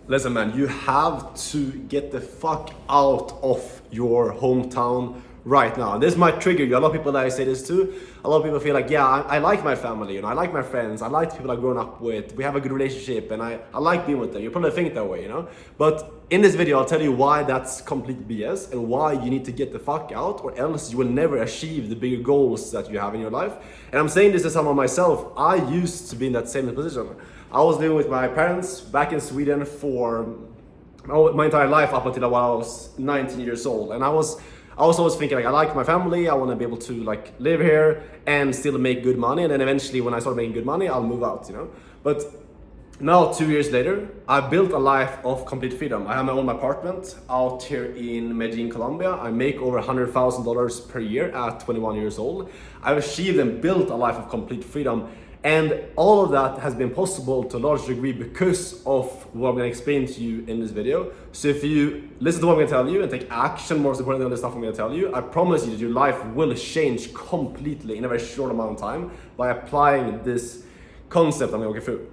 Listen, man, you have to get the fuck out of your hometown right now. And this might trigger you. A lot of people that I say this to, a lot of people feel like, yeah, I like my family, I like my friends, I like the people I've grown up with, we have a good relationship, and I like being with them. You probably think that way, But in this video, I'll tell you why that's complete BS and why you need to get the fuck out, or else you will never achieve the bigger goals that you have in your life. And I'm saying this as someone myself. I used to be in that same position. I was living with my parents back in Sweden for my entire life up until I was 19 years old, and I was always thinking like I like my family, I want to be able to like live here and still make good money, and then eventually when I start making good money, I'll move out, But now 2 years later, I built a life of complete freedom. I have my own apartment out here in Medellin, Colombia. I make over $100,000 per year at 21 years old. I've achieved and built a life of complete freedom. And all of that has been possible to a large degree because of what I'm going to explain to you in this video. So if you listen to what I'm going to tell you and take action, most importantly on the stuff I'm going to tell you, I promise you that your life will change completely in a very short amount of time by applying this concept I'm going to go through.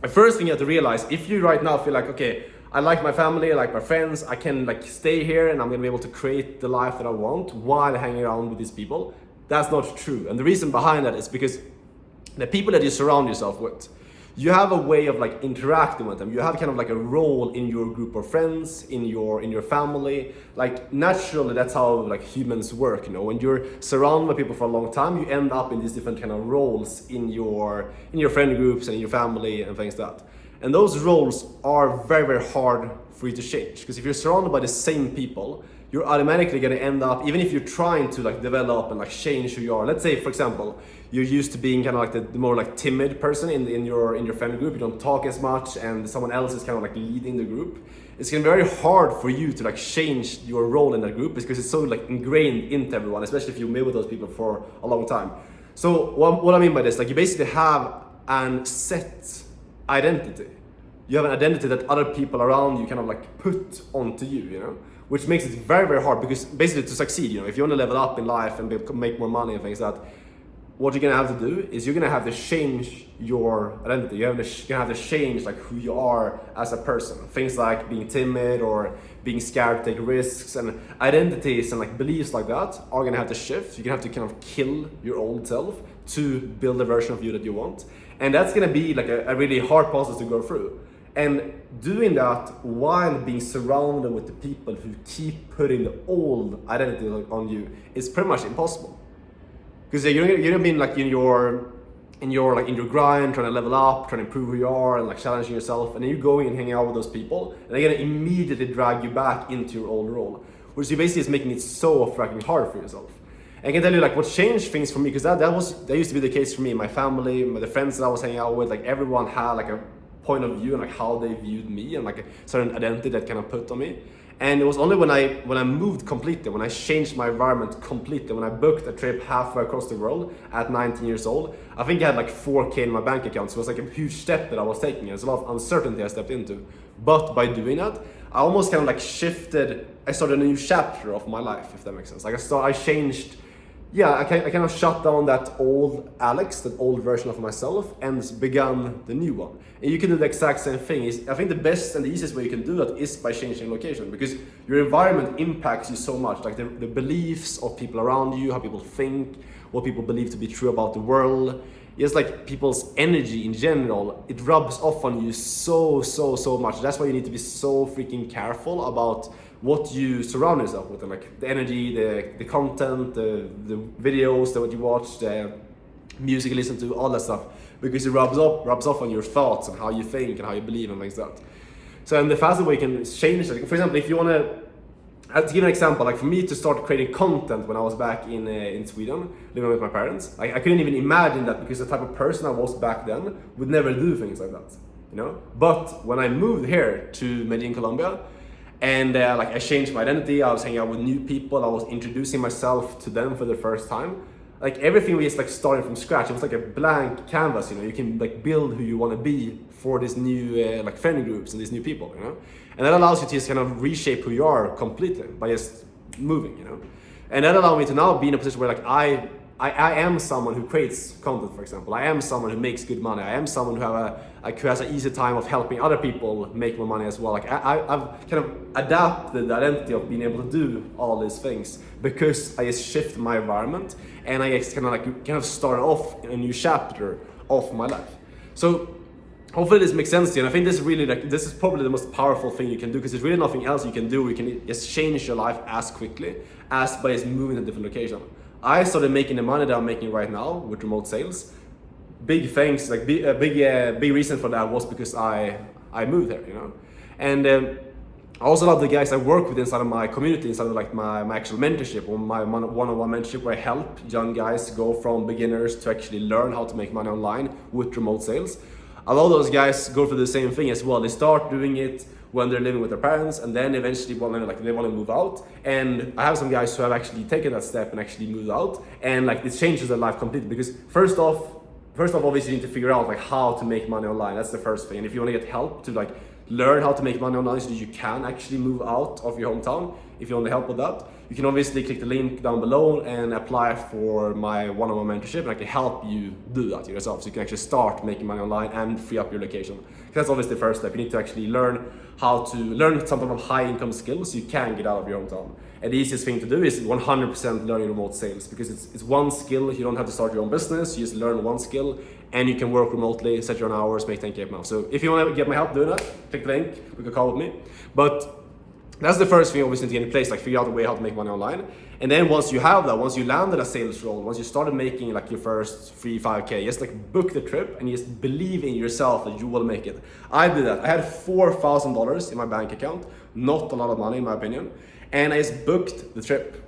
The first thing you have to realize, if you right now feel like, okay, I like my family, I like my friends, I can like stay here and I'm going to be able to create the life that I want while hanging around with these people, that's not true. And the reason behind that is because the people that you surround yourself with, you have a way of like interacting with them. You have kind of like a role in your group of friends, in your family. Like naturally, that's how like humans work. When you're surrounded by people for a long time, you end up in these different kind of roles in your friend groups and in your family and things like that. And those roles are very, very hard for you to change, because if you're surrounded by the same people, you're automatically going to end up, even if you're trying to like develop and like change who you are. Let's say, for example, you're used to being kind of like the more like timid person in your friend group. You don't talk as much, and someone else is kind of like leading the group. It's going to be very hard for you to like change your role in that group because it's so like ingrained into everyone, especially if you've been with those people for a long time. So what I mean by this, like you basically have an set identity. You have an identity that other people around you kind of like put onto you, which makes it very, very hard, because basically to succeed, if you want to level up in life and make more money and things like that, what you're gonna have to do is you're gonna have to change your identity. You're gonna have to change like who you are as a person. Things like being timid or being scared to take risks, and identities and like beliefs like that are gonna have to shift. You're gonna have to kind of kill your old self to build a version of you that you want. And that's gonna be like a really hard process to go through. And doing that while being surrounded with the people who keep putting the old identity on you is pretty much impossible. Because you're being like in your grind, trying to level up, trying to improve who you are, and like challenging yourself, and then you're going and hanging out with those people, and they're gonna immediately drag you back into your old role, which basically is making it so fucking hard for yourself. And I can tell you like what changed things for me, because that used to be the case for me, my family, the friends that I was hanging out with, like everyone had like a point of view and like how they viewed me and like a certain identity that kind of put on me. And it was only when I moved completely, when I changed my environment completely, when I booked a trip halfway across the world at 19 years old. I think I had like 4K in my bank account, so it was like a huge step that I was taking. There's a lot of uncertainty I stepped into. But by doing that, I almost kind of like I started a new chapter of my life, if that makes sense. Like I changed, I kind of shut down that old Alex, that old version of myself, and began the new one. And you can do the exact same thing. I think the best and the easiest way you can do that is by changing location, because your environment impacts you so much. Like the beliefs of people around you, how people think, what people believe to be true about the world. Just like people's energy in general, it rubs off on you so much. That's why you need to be so freaking careful about what you surround yourself with, and like the energy, the content, the videos that you watch, the music you listen to, all that stuff, because it rubs off on your thoughts and how you think and how you believe and things like that. So, and the fastest way you can change, like, for example, if you want to give an example, like for me to start creating content when I was back in Sweden, living with my parents, I couldn't even imagine that, because the type of person I was back then would never do things like that, But when I moved here to Medellin, Colombia, and like I changed my identity, I was hanging out with new people, I was introducing myself to them for the first time. Like everything was like starting from scratch. It was like a blank canvas, you can like build who you want to be for this new like friend groups and these new people, And that allows you to just kind of reshape who you are completely by just moving, And that allowed me to now be in a position where like I I am someone who creates content, for example. I am someone who makes good money. I am someone who who has an easy time of helping other people make more money as well. Like I've kind of adapted the identity of being able to do all these things because I just shift my environment and I just kind of start off a new chapter of my life. So hopefully this makes sense to you, and I think this is really this is probably the most powerful thing you can do, because there's really nothing else you can do. You can just change your life as quickly as by just moving to a different location. I started making the money that I'm making right now with remote sales. Big thanks, like big reason for that was because I moved here, you know. And I also love the guys I work with inside of my community, inside of like my actual mentorship or my one-on-one mentorship, where I help young guys go from beginners to actually learn how to make money online with remote sales. A lot of those guys go through the same thing as well. They start doing it when they're living with their parents, and then eventually they want to move out. And I have some guys who have actually taken that step and actually moved out, and like it changes their life completely. Because first off, obviously you need to figure out like how to make money online. That's the first thing. And if you want to get help to like learn how to make money online so that you can actually move out of your hometown, if you want help with that, you can obviously click the link down below and apply for my one-on-one mentorship, and I can help you do that yourself, so you can actually start making money online and free up your location. That's obviously the first step. You need to actually learn some type of high income skills so you can get out of your hometown. And the easiest thing to do is 100% learning remote sales, because it's one skill. You don't have to start your own business. You just learn one skill and you can work remotely, set your own hours, make 10K a month. So if you want to get my help doing that, click the link, book a call with me. But that's the first thing, obviously, to get in place, like figure out a way how to make money online. And then once you have that, once you landed a sales role, once you started making like your first 3-5K, just like book the trip and just believe in yourself that you will make it. I did that. I had $4,000 in my bank account, not a lot of money in my opinion. And I just booked the trip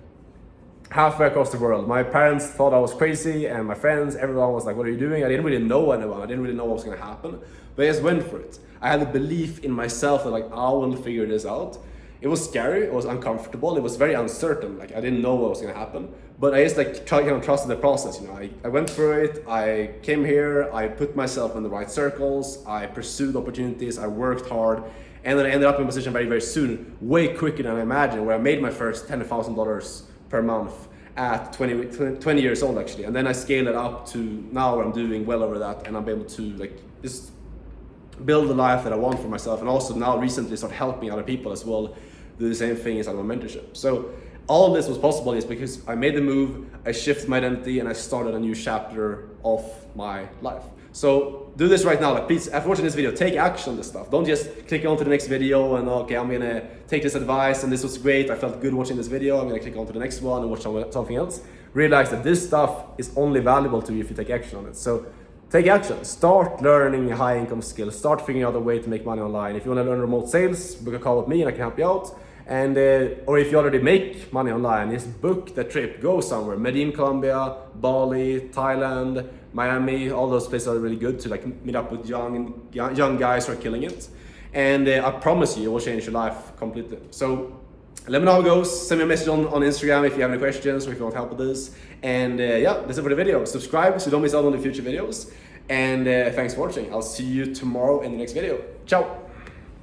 halfway across the world. My parents thought I was crazy, and my friends, everyone was like, what are you doing? I didn't really know anyone. I didn't really know what was gonna happen, but I just went for it. I had a belief in myself that like, I will figure this out. It was scary, it was uncomfortable, it was very uncertain. Like I didn't know what was gonna happen, but I just like trusted the process. You know, I went through it. I came here. I put myself in the right circles. I pursued opportunities. I worked hard, and then I ended up in a position very, very soon, way quicker than I imagined, where I made my first $10,000 per month at 20 years old actually, and then I scaled it up to now where I'm doing well over that, and I'm able to like just build the life that I want for myself, and also now recently start helping other people as well do the same thing as my mentorship. So all of this was possible is because I made the move, I shifted my identity, and I started a new chapter of my life. So do this right now. Like, please, after watching this video, take action on this stuff. Don't just click on to the next video and okay, I'm gonna take this advice and this was great, I felt good watching this video, I'm gonna click on to the next one and watch something else. Realize that this stuff is only valuable to you if you take action on it. So take action. Start learning high income skills. Start figuring out a way to make money online. If you want to learn remote sales, book a call with me and I can help you out. And or if you already make money online, just book the trip. Go somewhere. Medellin, Colombia, Bali, Thailand, Miami. All those places are really good to like meet up with young guys who are killing it. And I promise you, it will change your life completely. So let me know how it goes. Send me a message on Instagram if you have any questions or if you want help with this. And yeah, that's it for the video. Subscribe so you don't miss out on the future videos. And thanks for watching. I'll see you tomorrow in the next video. Ciao.